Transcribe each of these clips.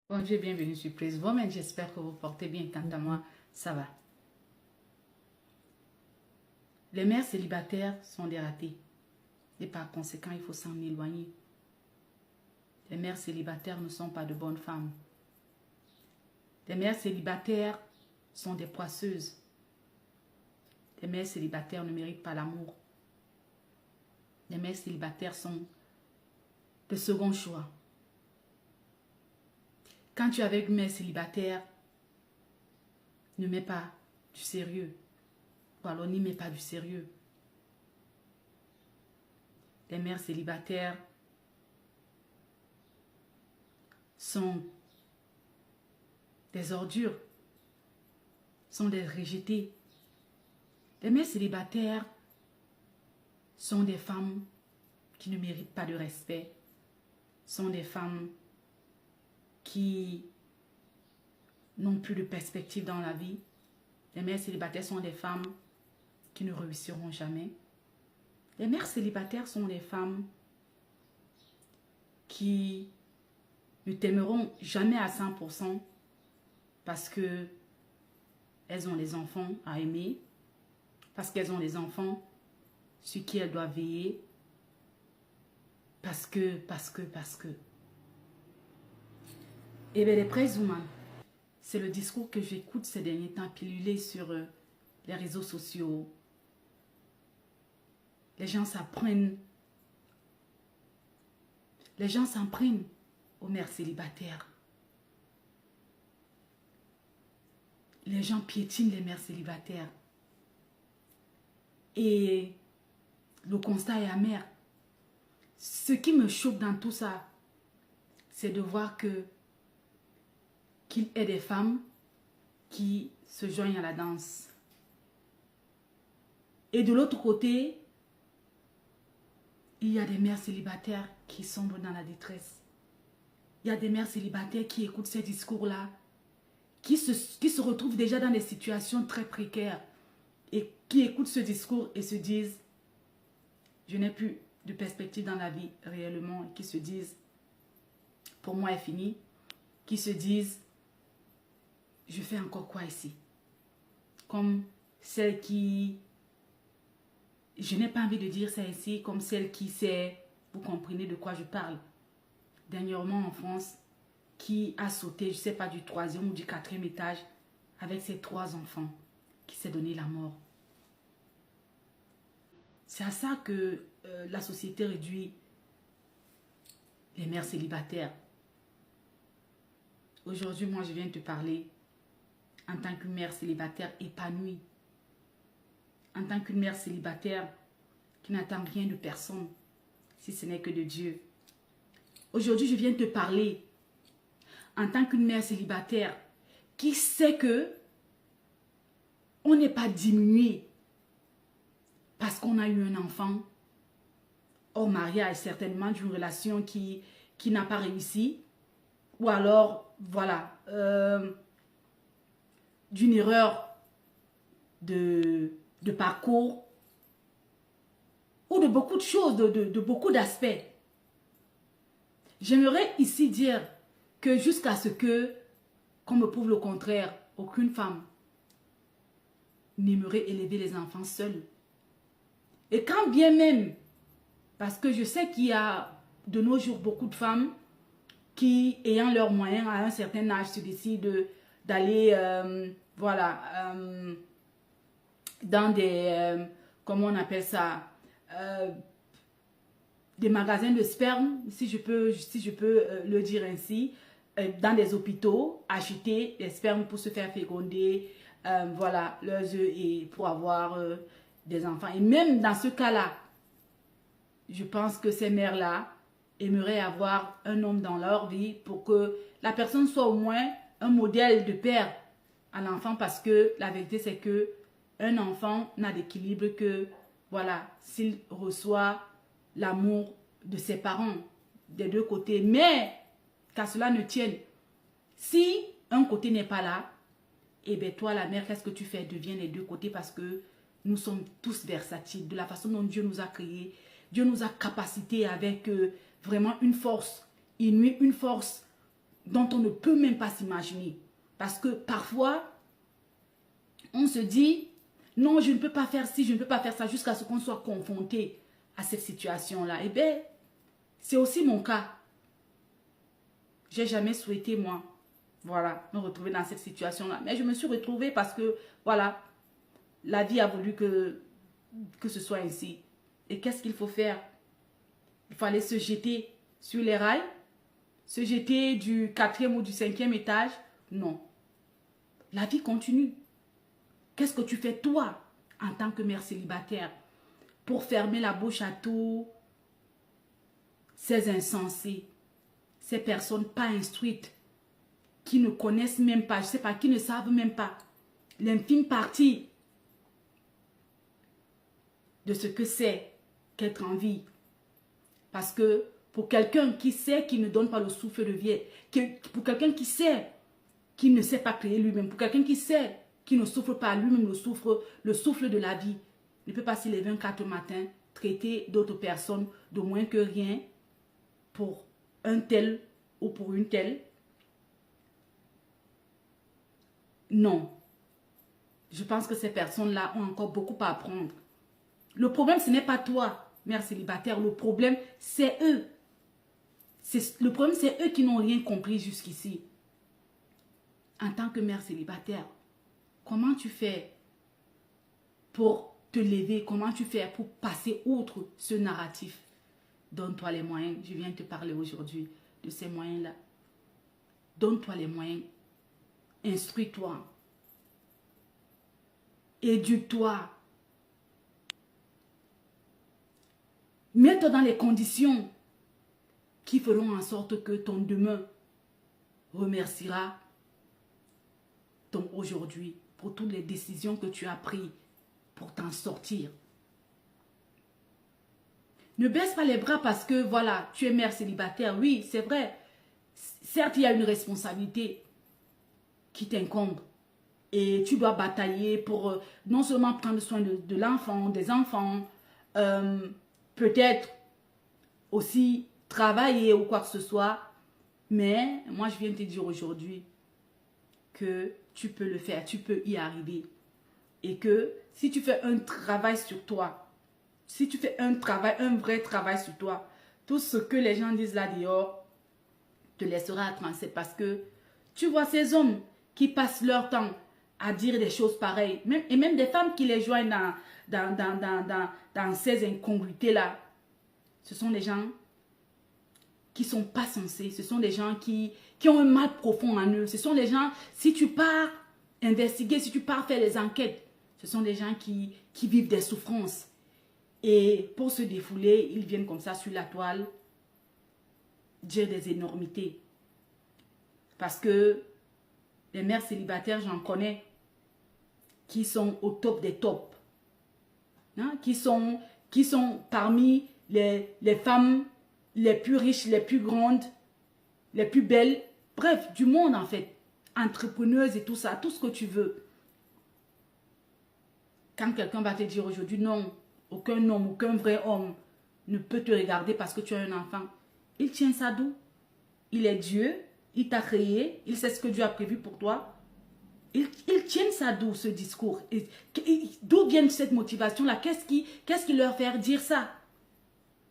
Bonjour, bienvenue sur Praise Woman. J'espère que vous portez bien. Quant à moi, ça va. Les mères célibataires sont des ratés. Et par conséquent, il faut s'en éloigner. Les mères célibataires ne sont pas de bonnes femmes. Les mères célibataires sont des poisseuses. Les mères célibataires ne méritent pas l'amour. Les mères célibataires sont de second choix. Quand tu es avec une mère célibataire, ne mets pas du sérieux. Ou alors n'y mets pas du sérieux. Les mères célibataires sont des ordures, sont des rejetées. Les mères célibataires sont des femmes qui ne méritent pas de respect, sont des femmes qui n'ont plus de perspective dans la vie. Les mères célibataires sont des femmes qui ne réussiront jamais. Les mères célibataires sont des femmes qui ne t'aimeront jamais à 100% parce que elles ont des enfants à aimer, parce qu'elles ont des enfants sur qui elles doivent veiller, parce que. Eh bien, les Praise Women, c'est le discours que j'écoute ces derniers temps pilulé sur les réseaux sociaux. Les gens s'apprennent. Les gens s'en prennent aux mères célibataires. Les gens piétinent les mères célibataires. Et le constat est amer. Ce qui me choque dans tout ça, c'est de voir qu'il y ait des femmes qui se joignent à la danse. Et de l'autre côté, il y a des mères célibataires qui sombrent dans la détresse. Il y a des mères célibataires qui écoutent ces discours-là, qui se retrouvent déjà dans des situations très précaires et qui écoutent ce discours et se disent « Je n'ai plus de perspective dans la vie réellement », et qui se disent « Pour moi, est fini », qui se disent « Je fais encore quoi ici ?» Comme celle qui... Je n'ai pas envie de dire ça ici, comme celle qui sait, vous comprenez de quoi je parle. Dernièrement en France, qui a sauté, je ne sais pas, du 3e ou du 4e étage avec ses 3 enfants, qui s'est donné la mort. C'est à ça que la société réduit les mères célibataires. Aujourd'hui, moi, je viens te parler en tant qu'une mère célibataire épanouie, en tant qu'une mère célibataire qui n'attend rien de personne, si ce n'est que de Dieu. Aujourd'hui, je viens te parler en tant qu'une mère célibataire qui sait que on n'est pas diminué parce qu'on a eu un enfant hors mariage, certainement d'une relation qui n'a pas réussi, ou alors, voilà, d'une erreur de parcours, ou de beaucoup de choses, de beaucoup d'aspects. J'aimerais ici dire que jusqu'à ce qu'on me prouve le contraire, aucune femme n'aimerait élever les enfants seule. Et quand bien même, parce que je sais qu'il y a de nos jours beaucoup de femmes qui, ayant leurs moyens à un certain âge, se décident d'aller, voilà, dans des, comment on appelle ça, des magasins de sperme, si je peux le dire ainsi, dans des hôpitaux, acheter des spermes pour se faire féconder, voilà, leurs œufs et pour avoir des enfants. Et même dans ce cas-là, je pense que ces mères-là aimeraient avoir un homme dans leur vie pour que la personne soit au moins un modèle de père à l'enfant, parce que la vérité c'est que un enfant n'a d'équilibre que, voilà, s'il reçoit l'amour de ses parents des deux côtés. Mais qu'à cela ne tienne, si un côté n'est pas là, et bien toi la mère, qu'est-ce que tu fais? Deviens les deux côtés, parce que nous sommes tous versatiles. De la façon dont Dieu nous a créés, Dieu nous a capacités avec vraiment une force inouïe, une force dont on ne peut même pas s'imaginer. Parce que parfois, on se dit, non, je ne peux pas faire ci, je ne peux pas faire ça, jusqu'à ce qu'on soit confronté à cette situation-là. Eh bien, c'est aussi mon cas. J'ai jamais souhaité, moi, voilà, me retrouver dans cette situation-là. Mais je me suis retrouvée parce que, voilà, la vie a voulu que ce soit ainsi. Et qu'est-ce qu'il faut faire? Il fallait se jeter sur les rails, se jeter du 4e ou du 5e étage. Non. La vie continue. Qu'est-ce que tu fais toi, en tant que mère célibataire, pour fermer la bouche à tous ces insensés, ces personnes pas instruites, qui ne connaissent même pas, je ne sais pas, qui ne savent même pas l'infime partie de ce que c'est qu'être en vie. Parce que pour quelqu'un qui sait qu'il ne donne pas le souffle de vie, pour quelqu'un qui sait qu'il ne sait pas créer lui-même, pour quelqu'un qui sait qu'il ne souffre pas lui-même le souffle de la vie, ne peut pas s'y lever un 4 matin, traiter d'autres personnes de moins que rien pour un tel ou pour une telle. Non. Je pense que ces personnes-là ont encore beaucoup à apprendre. Le problème, ce n'est pas toi, mère célibataire. Le problème, c'est eux. Le problème, c'est eux qui n'ont rien compris jusqu'ici. En tant que mère célibataire, comment tu fais pour te lever? Comment tu fais pour passer outre ce narratif? Donne-toi les moyens. Je viens te parler aujourd'hui de ces moyens-là. Donne-toi les moyens. Instruis-toi. Éduque-toi. Mets-toi dans les conditions qui feront en sorte que ton demain remerciera ton aujourd'hui pour toutes les décisions que tu as prises pour t'en sortir. Ne baisse pas les bras parce que voilà, tu es mère célibataire. Oui, c'est vrai. Certes, il y a une responsabilité qui t'incombe. Et tu dois batailler pour non seulement prendre soin de l'enfant, des enfants, peut-être aussi travailler ou quoi que ce soit. Mais moi, je viens te dire aujourd'hui que tu peux le faire, tu peux y arriver. Et que si tu fais un travail sur toi, si tu fais un vrai travail sur toi, tout ce que les gens disent là dehors te laissera à transer. Parce que tu vois ces hommes qui passent leur temps à dire des choses pareilles, et même des femmes qui les joignent dans ces incongruités-là, ce sont des gens qui ne sont pas sensés, ce sont des gens qui ont un mal profond en eux, ce sont des gens, si tu pars investiguer, si tu pars faire des enquêtes, ce sont des gens qui vivent des souffrances. Et pour se défouler, ils viennent comme ça sur la toile dire des énormités. Parce que les mères célibataires, j'en connais, qui sont au top des tops. Hein? Qui sont parmi les femmes les plus riches, les plus grandes, les plus belles. Bref, du monde en fait. Entrepreneuses et tout ça, tout ce que tu veux. Quand quelqu'un va te dire aujourd'hui, non, aucun homme, aucun vrai homme ne peut te regarder parce que tu as un enfant. Il tient ça d'où? Il est Dieu, il t'a créé, il sait ce que Dieu a prévu pour toi. Ils tiennent ça d'où, ce discours? D'où vient cette motivation-là? Qu'est-ce qui leur fait dire ça?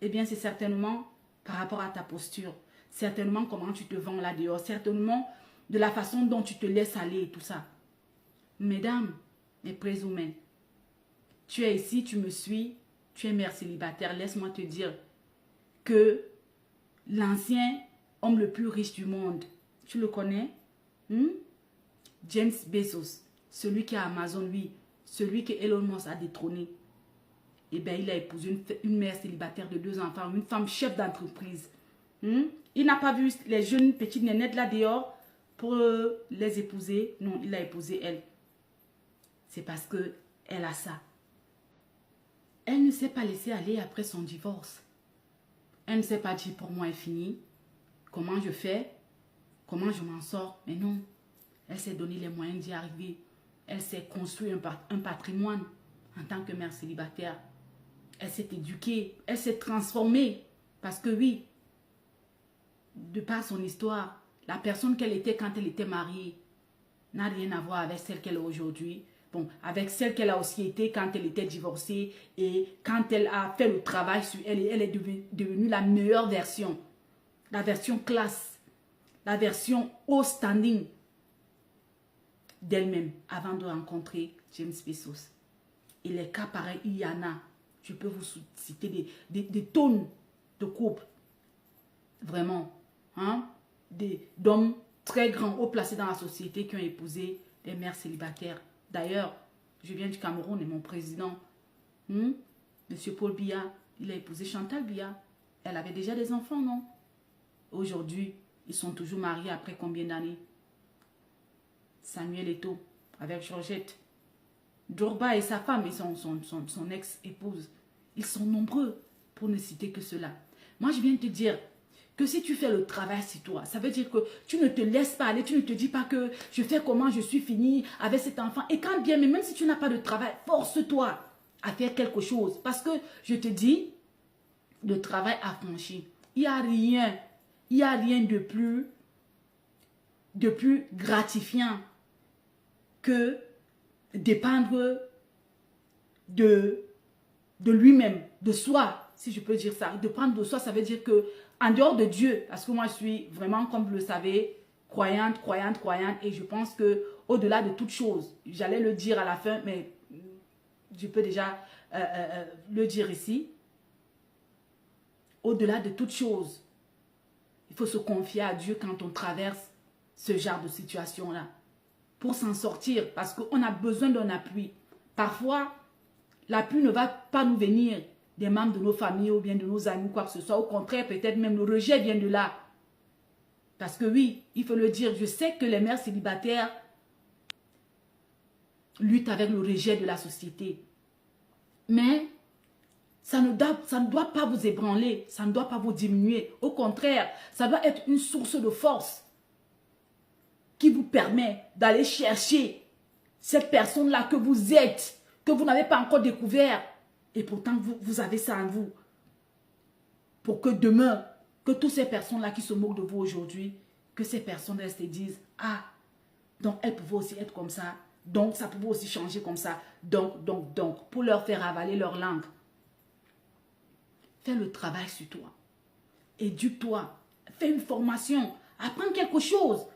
Eh bien, c'est certainement par rapport à ta posture. Certainement comment tu te vends là dehors. Certainement de la façon dont tu te laisses aller et tout ça. Mesdames, mes présumées, tu es ici, tu me suis, tu es mère célibataire. Laisse-moi te dire que l'ancien homme le plus riche du monde, tu le connais? James Bezos, celui qui a Amazon, lui, celui que Elon Musk a détrôné. Eh bien, il a épousé une mère célibataire de 2 enfants, une femme chef d'entreprise. Il n'a pas vu les jeunes petites nénettes là dehors pour les épouser. Non, il a épousé elle. C'est parce qu'elle a ça. Elle ne s'est pas laissée aller après son divorce. Elle ne s'est pas dit, pour moi, c'est fini. Comment je fais? Comment je m'en sors? Mais non. Elle s'est donné les moyens d'y arriver. Elle s'est construit un patrimoine en tant que mère célibataire. Elle s'est éduquée. Elle s'est transformée. Parce que oui, de par son histoire, La personne qu'elle était quand elle était mariée n'a rien à voir avec celle qu'elle est aujourd'hui. Bon, avec celle qu'elle a aussi été quand elle était divorcée et quand elle a fait le travail sur elle et elle est devenue la meilleure version. La version classe, la version haut standing d'elle-même avant de rencontrer James Bezos. Et les cas pareils, il y en a. Je peux vous citer des tonnes de couples. Vraiment. Hein? D'hommes très grands, haut placés dans la société qui ont épousé des mères célibataires. D'ailleurs, je viens du Cameroun et mon président, Monsieur Paul Biya, il a épousé Chantal Biya. Elle avait déjà des enfants, non? Aujourd'hui, ils sont toujours mariés après combien d'années? Samuel Eto'o avec Georgette. Drogba et sa femme et son ex-épouse. Ils sont nombreux pour ne citer que cela. Moi, je viens te dire que si tu fais le travail sur toi, ça veut dire que tu ne te laisses pas aller, tu ne te dis pas que je fais comment, je suis fini avec cet enfant. Et quand bien, mais même si tu n'as pas de travail, force-toi à faire quelque chose. Parce que je te dis, le travail affranchi, il n'y a rien de plus gratifiant que dépendre de lui-même, de soi, si je peux dire ça. Dépendre de soi, ça veut dire que en dehors de Dieu, parce que moi je suis vraiment, comme vous le savez, croyante, et je pense que au-delà de toute chose, j'allais le dire à la fin, mais je peux déjà le dire ici. Au-delà de toute chose, il faut se confier à Dieu quand on traverse ce genre de situation-là. Pour s'en sortir, parce qu'on a besoin d'un appui. Parfois, l'appui ne va pas nous venir des membres de nos familles ou bien de nos amis, quoi que ce soit. Au contraire, peut-être même le rejet vient de là. Parce que oui, il faut le dire, je sais que les mères célibataires luttent avec le rejet de la société. Mais ça ne doit pas vous ébranler, ça ne doit pas vous diminuer. Au contraire, ça doit être une source de force qui vous permet d'aller chercher cette personne-là que vous êtes, que vous n'avez pas encore découvert. Et pourtant, vous avez ça en vous. Pour que demain, que toutes ces personnes-là qui se moquent de vous aujourd'hui, que ces personnes-là se disent, ah, donc elles pouvaient aussi être comme ça, donc ça pouvait aussi changer comme ça, donc, pour leur faire avaler leur langue. Fais le travail sur toi. Éduque-toi. Fais une formation. Apprends quelque chose.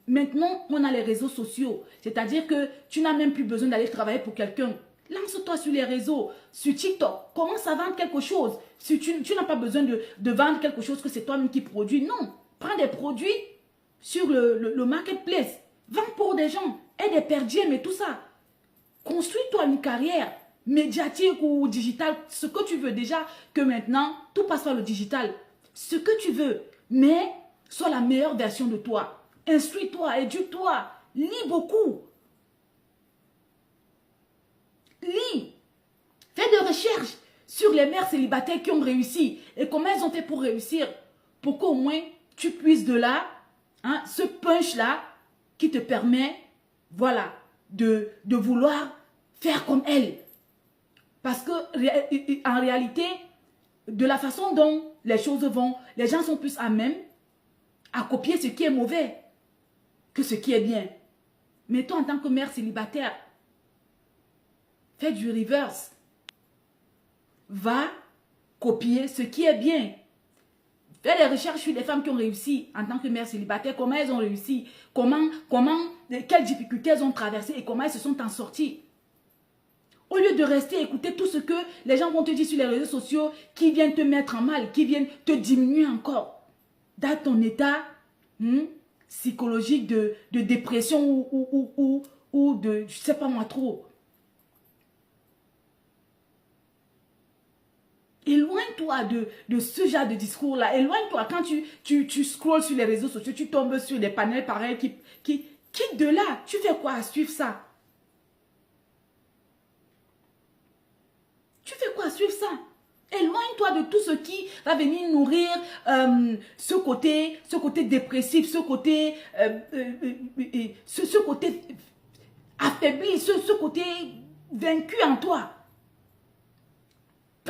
Maintenant, on a les réseaux sociaux. C'est-à-dire que tu n'as même plus besoin d'aller travailler pour quelqu'un. Lance-toi sur les réseaux, sur TikTok. Commence à vendre quelque chose. Si tu n'as pas besoin de vendre quelque chose que c'est toi-même qui produis. Non. Prends des produits sur le marketplace. Vends pour des gens. Aide des perdièmes et tout ça. Construis-toi une carrière médiatique ou digitale. Ce que tu veux déjà. Que maintenant, tout passe par le digital. Ce que tu veux. Mais sois la meilleure version de toi. Instruis-toi, éduque-toi. Lis beaucoup. Lis. Fais des recherches sur les mères célibataires qui ont réussi et comment elles ont fait pour réussir. Pour qu'au moins tu puisses de là, ce punch-là qui te permet, voilà, de vouloir faire comme elles. Parce que en réalité, de la façon dont les choses vont, les gens sont plus à même à copier ce qui est mauvais que ce qui est bien. Mais toi, en tant que mère célibataire, fais du reverse. Va copier ce qui est bien. Fais des recherches sur les femmes qui ont réussi en tant que mère célibataire. Comment elles ont réussi. Quelles difficultés elles ont traversées et comment elles se sont en sorties. Au lieu de rester écouter tout ce que les gens vont te dire sur les réseaux sociaux qui viennent te mettre en mal, qui viennent te diminuer encore. Dans ton état psychologique de dépression ou de, je ne sais pas moi trop. Éloigne-toi de ce genre de discours-là. Éloigne-toi quand tu scrolles sur les réseaux sociaux, tu tombes sur des panels pareils qui quitte de là. Tu fais quoi à suivre ça? Tu fais quoi à suivre ça? Éloigne-toi de tout ce qui va venir nourrir ce côté dépressif, ce côté affaibli, ce côté vaincu en toi.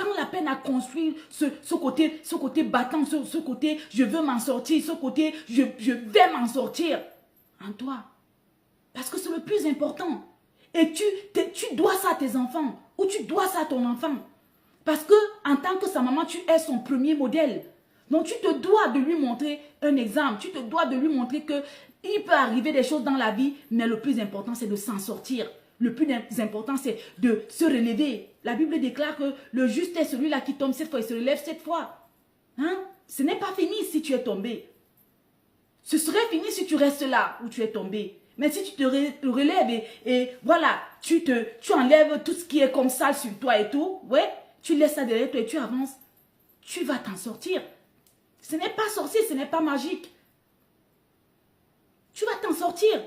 prends la peine à construire ce côté battant, ce côté je veux m'en sortir, ce côté je vais m'en sortir en toi. Parce que c'est le plus important. Et tu dois ça à tes enfants ou tu dois ça à ton enfant. Parce que en tant que sa maman, tu es son premier modèle. Donc tu te dois de lui montrer un exemple. Tu te dois de lui montrer que il peut arriver des choses dans la vie, mais le plus important, c'est de s'en sortir. Le plus important, c'est de se relever. La Bible déclare que le juste est celui-là qui tombe 7 fois et se relève 7 fois. Hein? Ce n'est pas fini si tu es tombé. Ce serait fini si tu restes là où tu es tombé. Mais si tu te relèves et voilà, tu enlèves tout ce qui est comme ça sur toi et tout, ouais, tu laisses ça derrière toi et tu avances, tu vas t'en sortir. Ce n'est pas sorcier, ce n'est pas magique. Tu vas t'en sortir.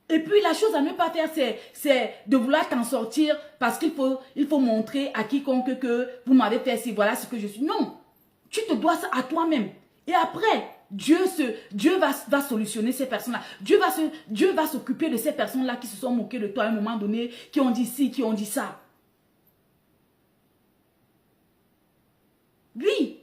Et puis la chose à ne pas faire, c'est de vouloir t'en sortir parce qu'il faut montrer à quiconque que vous m'avez fait ci, voilà ce que je suis. Non, tu te dois ça à toi-même. Et après, Dieu va solutionner ces personnes-là. Dieu va s'occuper de ces personnes-là qui se sont moquées de toi à un moment donné, qui ont dit ci, qui ont dit ça. Oui.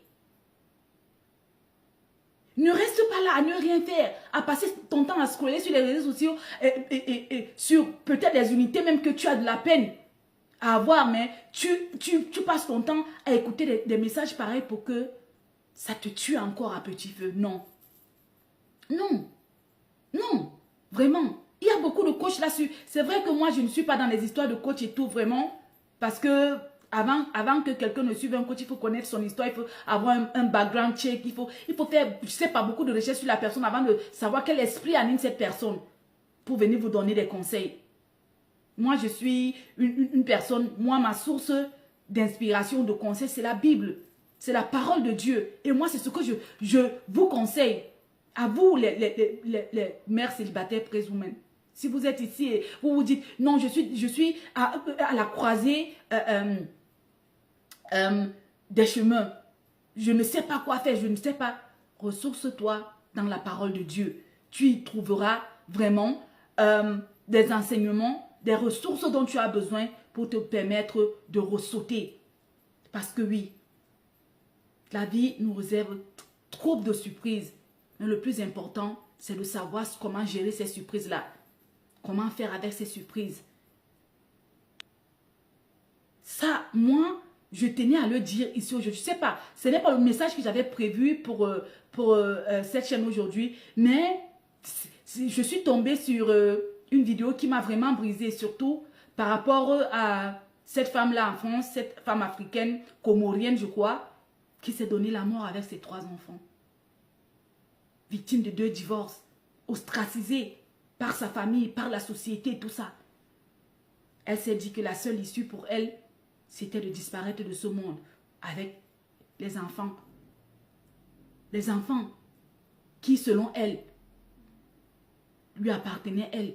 Ne reste pas là à ne rien faire, à passer ton temps à scroller sur les réseaux sociaux et sur peut-être des unités même que tu as de la peine à avoir, mais tu passes ton temps à écouter des messages pareils pour que ça te tue encore à petit feu. Non. Non. Non. Vraiment. Il y a beaucoup de coachs là-dessus. C'est vrai que moi, je ne suis pas dans les histoires de coach et tout, vraiment. Parce que avant que quelqu'un ne suive un coach, il faut connaître son histoire, il faut avoir un background check, il faut faire, je sais pas, beaucoup de recherches sur la personne avant de savoir quel esprit anime cette personne pour venir vous donner des conseils. Moi, je suis une personne, moi, ma source d'inspiration, de conseils, c'est la Bible. C'est la parole de Dieu. Et moi, c'est ce que je vous conseille. À vous, les mères célibataires présumées. Si vous êtes ici et vous vous dites, non, je suis à la croisée des chemins. Je ne sais pas quoi faire, je ne sais pas. Ressource-toi dans la parole de Dieu. Tu y trouveras vraiment des enseignements, des ressources dont tu as besoin pour te permettre de ressauter. Parce que oui, la vie nous réserve trop de surprises. Mais le plus important, c'est de savoir comment gérer ces surprises-là. Comment faire avec ces surprises. Ça, moi, je tenais à le dire ici aujourd'hui. Je ne sais pas, ce n'est pas le message que j'avais prévu pour cette chaîne aujourd'hui. Mais je suis tombée sur une vidéo qui m'a vraiment brisée. Surtout par rapport à cette femme-là en France, cette femme africaine, comorienne, je crois, qui s'est donné la mort avec ses 3 enfants. Victime de 2 divorces, ostracisée par sa famille, par la société, tout ça. Elle s'est dit que la seule issue pour elle, c'était de disparaître de ce monde avec les enfants. Les enfants qui, selon elle, lui appartenaient, elle,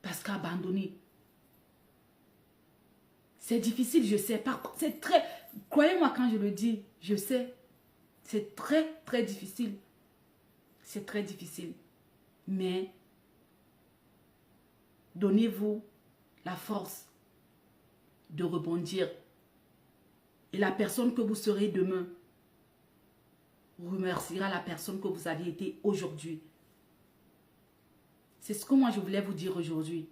parce qu'abandonnée. C'est difficile, je sais. C'est très... Croyez-moi quand je le dis, je sais. C'est très, très difficile. C'est très difficile. Mais donnez-vous la force de rebondir. Et la personne que vous serez demain remerciera la personne que vous avez été aujourd'hui. C'est ce que moi je voulais vous dire aujourd'hui.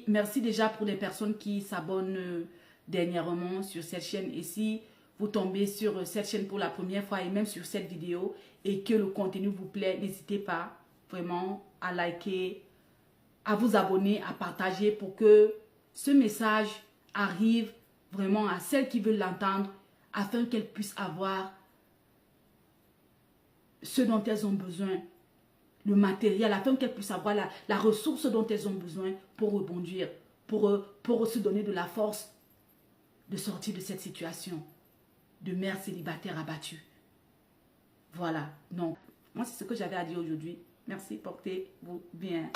Merci déjà pour les personnes qui s'abonnent dernièrement sur cette chaîne. Et si vous tombez sur cette chaîne pour la première fois et même sur cette vidéo et que le contenu vous plaît, n'hésitez pas vraiment à liker, à vous abonner, à partager pour que ce message arrive vraiment à celles qui veulent l'entendre afin qu'elles puissent avoir ce dont elles ont besoin, le matériel, afin qu'elles puissent avoir la ressource dont elles ont besoin pour rebondir, pour se donner de la force de sortir de cette situation de mère célibataire abattue. Voilà, donc, moi c'est ce que j'avais à dire aujourd'hui. Merci, portez-vous bien.